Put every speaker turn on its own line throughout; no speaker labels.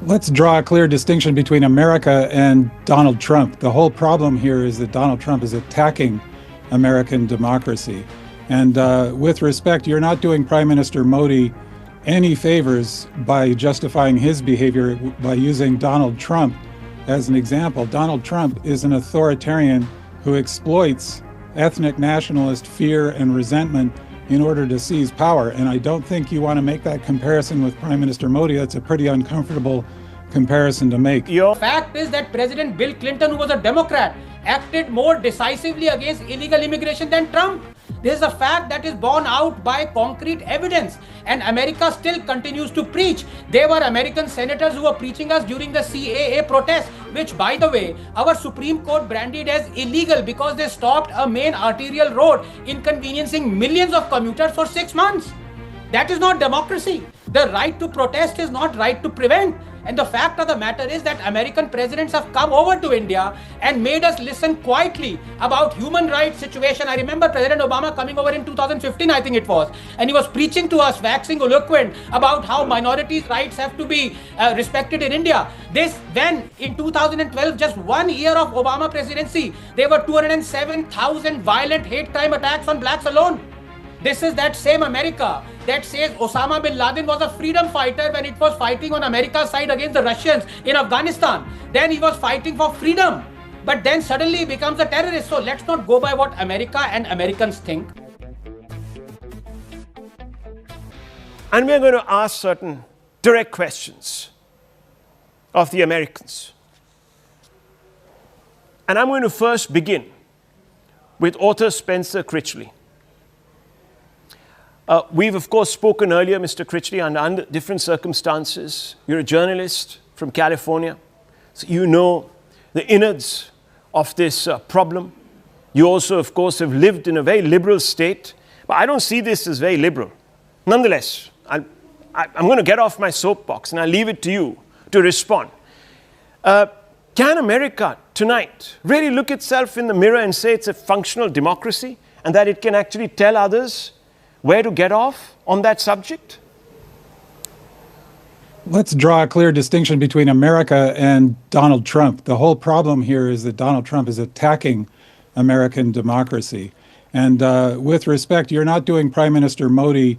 Let's draw a clear distinction between America and Donald Trump. The whole problem here is that Donald Trump is attacking American democracy. And with respect, you're not doing Prime Minister Modi any favors by justifying his behavior by using Donald Trump as an example. Donald Trump is an authoritarian who exploits ethnic nationalist fear and resentment in order to seize power. And I don't think you want to make that comparison with Prime Minister Modi. That's a pretty uncomfortable comparison to make.
The fact is that President Bill Clinton, who was a Democrat, acted more decisively against illegal immigration than Trump. This is a fact that is borne out by concrete evidence, and America still continues to preach. There were American senators who were preaching us during the CAA protests, which, by the way, our Supreme Court branded as illegal because they stopped a main arterial road, inconveniencing millions of commuters for 6 months. That is not democracy. The right to protest is not right to prevent. And the fact of the matter is that American presidents have come over to India and made us listen quietly about human rights situation. I remember President Obama coming over in 2015, I think it was, and he was preaching to us, waxing eloquent about how minorities' rights have to be respected in India. When in 2012, just 1 year of Obama presidency, there were 207,000 violent hate crime attacks on blacks alone. This is that same America that says Osama bin Laden was a freedom fighter when it was fighting on America's side against the Russians in Afghanistan. Then he was fighting for freedom. But then suddenly he becomes a terrorist. So let's not go by what America and Americans think.
And we're going to ask certain direct questions of the Americans. And I'm going to first begin with author Spencer Critchley. We've, of course, spoken earlier, Mr. Critchley, under different circumstances. You're a journalist from California, so you know the innards of this problem. You also, of course, have lived in a very liberal state, but I don't see this as very liberal. Nonetheless, I'm going to get off my soapbox, and I'll leave it to you to respond. Can America tonight really look itself in the mirror and say it's a functional democracy and that it can actually tell others where to get off on that subject?
Let's draw a clear distinction between America and Donald Trump. The whole problem here is that Donald Trump is attacking American democracy. And with respect, you're not doing Prime Minister Modi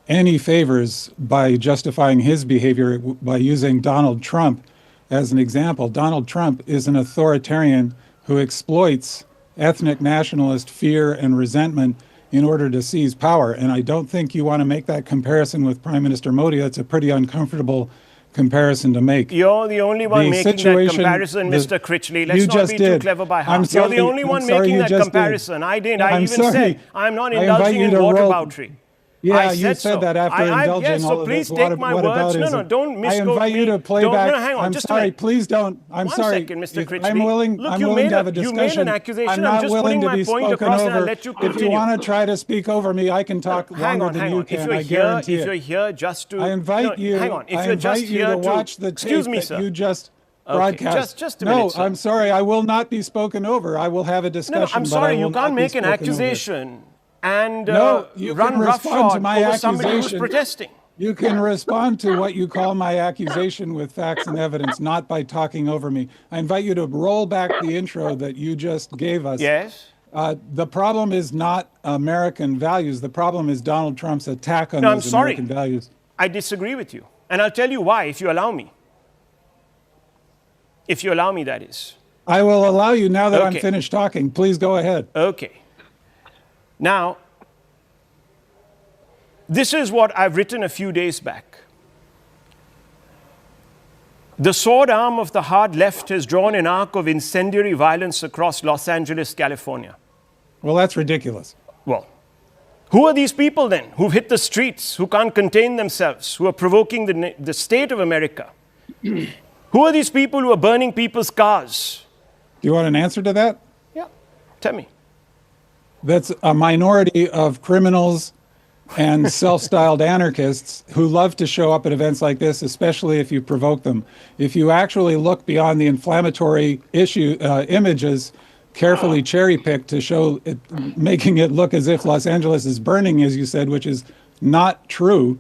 any favors by justifying his behavior by using Donald Trump as an example. Donald Trump is an authoritarian who exploits ethnic nationalist fear and resentment in order to seize power. And I don't think you want to make that comparison with Prime Minister Modi. That's a pretty uncomfortable comparison to make.
You're the only one making that comparison, Mr. Critchley. Let's not be too clever by half. You're the only one making that comparison. I didn't. I even said I'm not indulging in whataboutery.
Yeah, you said that after indulging all of this.
So please take my words. No, don't misquote me.
I invite you to play back.
No, hang on.
I'm sorry, please don't. I'm sorry.
1 second, Mr. Critchley.
I'm willing to have a discussion.
You made an accusation.
I'm not
just
willing
putting
to be
my point
spoken
across and I'll
over.
let you continue.
If you want to try to speak over me, I can talk longer than you can. I guarantee it.
If you're here just to...
I invite you.
Hang on. If
I
you're just
invite you
here
to watch the tape that you just broadcast.
Just a minute,
no,
sir.
I'm sorry. I will not be spoken over. I will have a discussion.
No, I'm sorry. You can't make an accusation and run roughshod over somebody who's protesting.
You can respond to what you call my accusation with facts and evidence, not by talking over me. I invite you to roll back the intro that you just gave us.
Yes.
The problem is not American values. The problem is Donald Trump's attack on those American values.
I disagree with you. And I'll tell you why, if you allow me. If you allow me, that is.
I will allow you now that I'm finished talking. Please go ahead.
Okay. Now, this is what I've written a few days back. The sword arm of the hard left has drawn an arc of incendiary violence across Los Angeles, California.
Well, that's ridiculous.
Well, who are these people then who've hit the streets, who can't contain themselves, who are provoking the state of America? Who are these people who are burning people's cars?
Do you want an answer to that?
Yeah, tell me.
That's a minority of criminals and self-styled anarchists who love to show up at events like this, especially if you provoke them. If you actually look beyond the inflammatory images carefully cherry-picked to show it, making it look as if Los Angeles is burning, as you said, which is not true,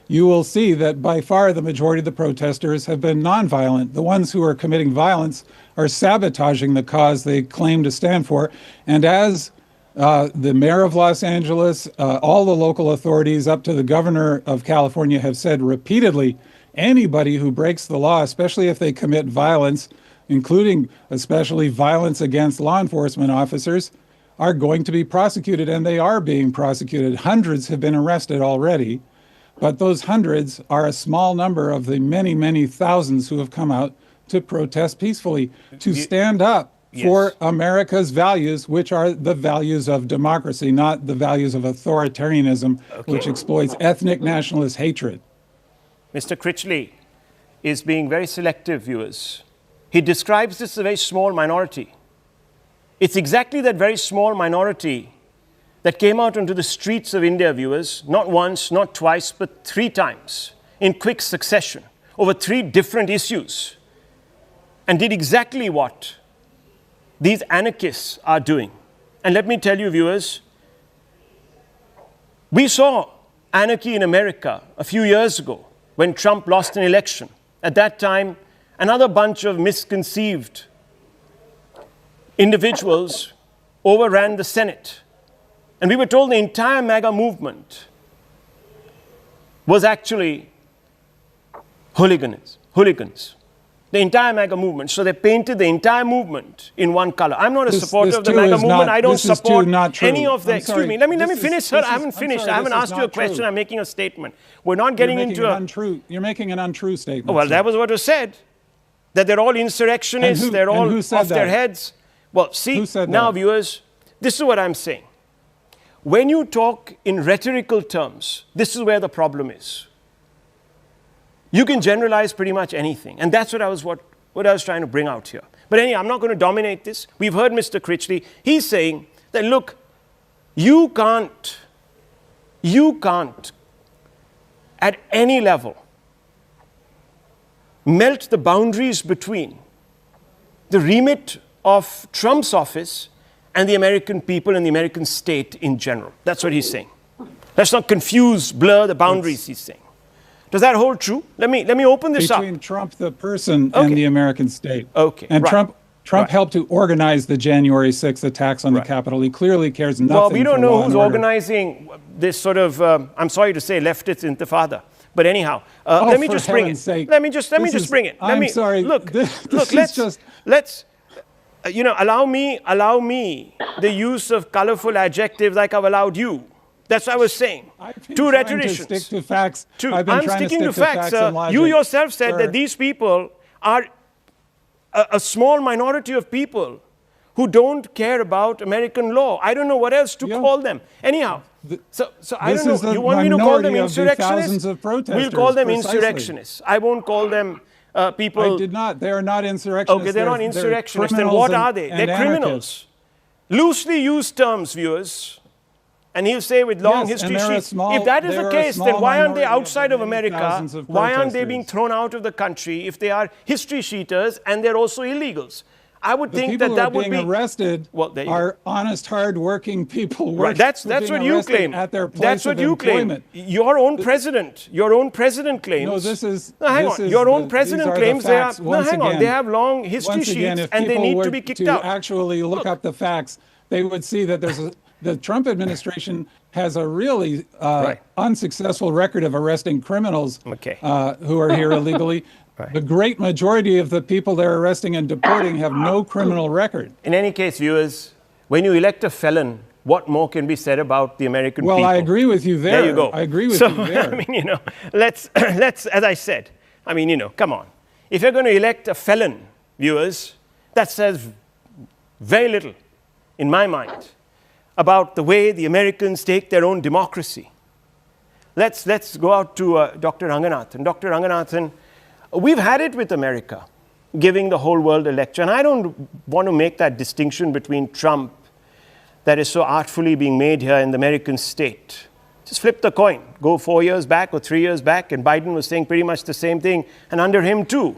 you will see that by far the majority of the protesters have been nonviolent. The ones who are committing violence are sabotaging the cause they claim to stand for. And as the mayor of Los Angeles, all the local authorities up to the governor of California have said repeatedly, anybody who breaks the law, especially if they commit violence, including especially violence against law enforcement officers, are going to be prosecuted, and they are being prosecuted. Hundreds have been arrested already, but those hundreds are a small number of the many, many thousands who have come out to protest peacefully, to stand up for America's values, which are the values of democracy, not the values of authoritarianism, which exploits ethnic nationalist hatred.
Mr. Critchley is being very selective, viewers. He describes this as a very small minority. It's exactly that very small minority that came out onto the streets of India, viewers, not once, not twice, but 3 times in quick succession over 3 different issues, and did exactly what these anarchists are doing. And let me tell you, viewers, we saw anarchy in America a few years ago when Trump lost an election. At that time, another bunch of misconceived individuals overran the Senate. And we were told the entire MAGA movement was actually hooligans. The entire MAGA movement. So they painted the entire movement in one color. I'm not a supporter of the MAGA movement. I don't support any of the... Excuse me. Let me finish, sir. I haven't finished. I haven't asked you a question. I'm making a statement. We're not getting into a...
You're making an untrue statement.
Oh, well, that was what was said. That they're all insurrectionists. They're all off their heads. Well, see, now, viewers, this is what I'm saying. When you talk in rhetorical terms, this is where the problem is. You can generalize pretty much anything. And that's what I was trying to bring out here. But anyway, I'm not going to dominate this. We've heard Mr. Critchley. He's saying that, look, you can't at any level melt the boundaries between the remit of Trump's office and the American people and the American state in general. That's what he's saying. Let's not blur the boundaries, he's saying. Does that hold true? Let me open this up.
Between Trump, the person, and the American state.
Okay.
And Trump helped to organize the January 6th attacks on the Capitol. He clearly cares nothing.
Well, we don't know who's organizing this sort of, I'm sorry to say, leftist intifada. But anyhow, let me just bring it. Let me just bring it.
I'm sorry.
Look, let's allow me the use of colorful adjectives like I've allowed you. That's what I was saying. Two rhetoricians.
To stick to facts.
I'm sticking to facts. You yourself said that these people are a small minority of people who don't care about American law. I don't know what else to call them. Anyhow, so I don't know. You want me to call them insurrectionists? We'll call them insurrectionists. I won't call them people.
I did not. They are not insurrectionists.
Okay, they're not insurrectionists. Then what are they? They're criminals. Loosely used terms, viewers. And he'll say with long history sheets, if that is the case, then why aren't they outside of America? Why aren't they being thrown out of the country if they are history sheeters and they're also illegals? I would think that would be...
The people who are being arrested are honest, hard-working people.
Right, that's what you claim. That's what you claim. Your own president claims...
No, this is...
No, hang on. Your own president claims they are... No, hang on. They have long history sheets and they need to be kicked out.
If people were to actually look up the facts, they would see that the Trump administration has a really unsuccessful record of arresting criminals who are here illegally. The great majority of the people they're arresting and deporting have no criminal record.
In any case, viewers, when you elect a felon, what more can be said about the American people?
Well, I agree with you there.
There you go.
I agree with you there.
I mean, let's, as I said, I mean, come on. If you're going to elect a felon, viewers, that says very little, in my mind, about the way the Americans take their own democracy. Let's go out to Dr. Ranganathan. Dr. Ranganathan, we've had it with America, giving the whole world a lecture. And I don't want to make that distinction between Trump that is so artfully being made here in the American state. Just flip the coin. Go 4 years back or 3 years back, and Biden was saying pretty much the same thing. And under him, too,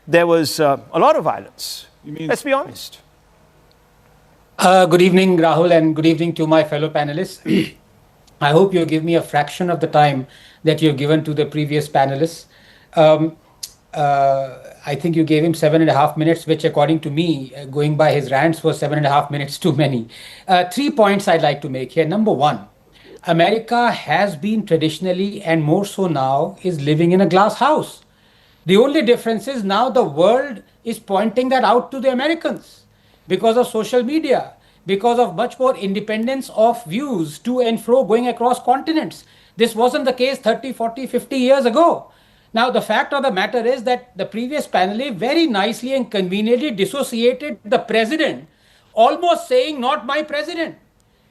there was a lot of violence. Let's be honest.
Good evening, Rahul, and good evening to my fellow panelists. I hope you give me a fraction of the time that you've given to the previous panelists. Um, I think you gave him 7.5 minutes, which, according to me, going by his rants, was 7.5 minutes too many. 3 points I'd like to make here. Number one, America has been traditionally, and more so now, is living in a glass house. The only difference is now the world is pointing that out to the Americans because of social media, because of much more independence of views to and fro going across continents. This wasn't the case 30, 40, 50 years ago. Now, the fact of the matter is that the previous panel very nicely and conveniently dissociated the president, almost saying, not my president,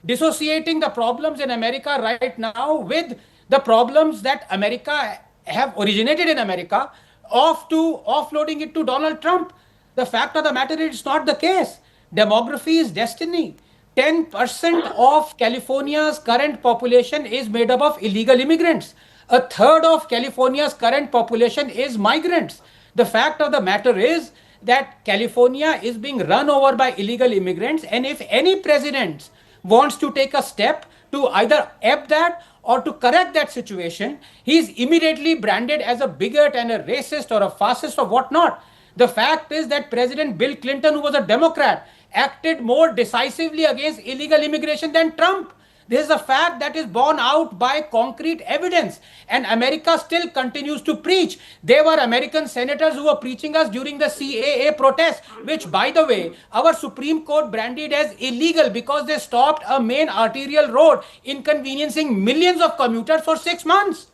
dissociating the problems in America right now with the problems that America have originated in America, offloading it to Donald Trump. The fact of the matter is it's not the case. Demography is destiny. 10% of California's current population is made up of illegal immigrants. A third of California's current population is migrants. The fact of the matter is that California is being run over by illegal immigrants, and if any president wants to take a step to either ebb that or to correct that situation, he is immediately branded as a bigot and a racist or a fascist or whatnot. The fact is that President Bill Clinton, who was a Democrat, acted more decisively against illegal immigration than Trump. This is a fact that is borne out by concrete evidence, and America still continues to preach. There were American senators who were preaching us during the CAA protests, which, by the way, our Supreme Court branded as illegal because they stopped a main arterial road, inconveniencing millions of commuters for 6 months.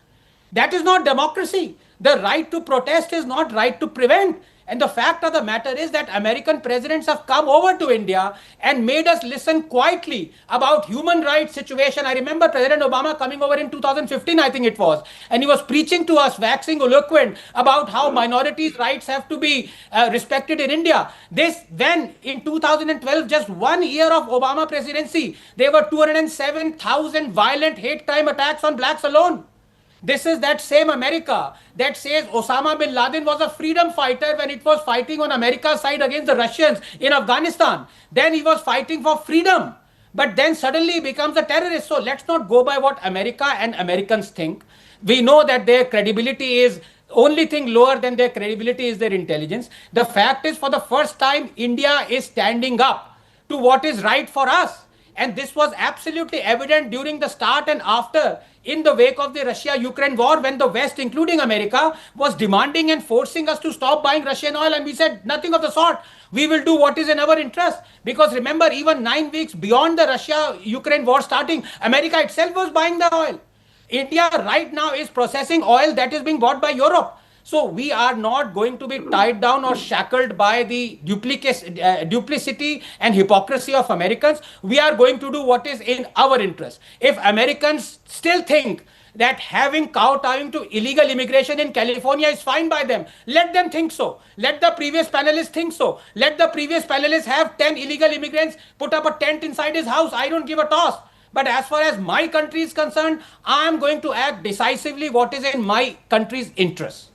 That is not democracy. The right to protest is not right to prevent. And the fact of the matter is that American presidents have come over to India and made us listen quietly about human rights situation. I remember President Obama coming over in 2015, I think it was, and he was preaching to us, waxing eloquent about how minorities' rights have to be respected in India. When in 2012, just 1 year of Obama presidency, there were 207,000 violent hate crime attacks on blacks alone. This is that same America that says Osama bin Laden was a freedom fighter when it was fighting on America's side against the Russians in Afghanistan. Then he was fighting for freedom, but then suddenly he becomes a terrorist. So let's not go by what America and Americans think. We know that their credibility is only thing lower than their credibility is their intelligence. The fact is, for the first time, India is standing up to what is right for us. And this was absolutely evident during the start and after, in the wake of the Russia-Ukraine war, when the West, including America, was demanding and forcing us to stop buying Russian oil. And we said nothing of the sort. We will do what is in our interest. Because remember, even 9 weeks beyond the Russia-Ukraine war starting, America itself was buying the oil. India right now is processing oil that is being bought by Europe. So we are not going to be tied down or shackled by the duplicity and hypocrisy of Americans. We are going to do what is in our interest. If Americans still think that having kowtowing to illegal immigration in California is fine by them, let them think so. Let the previous panelists think so. Let the previous panelists have 10 illegal immigrants put up a tent inside his house. I don't give a toss. But as far as my country is concerned, I am going to act decisively what is in my country's interest.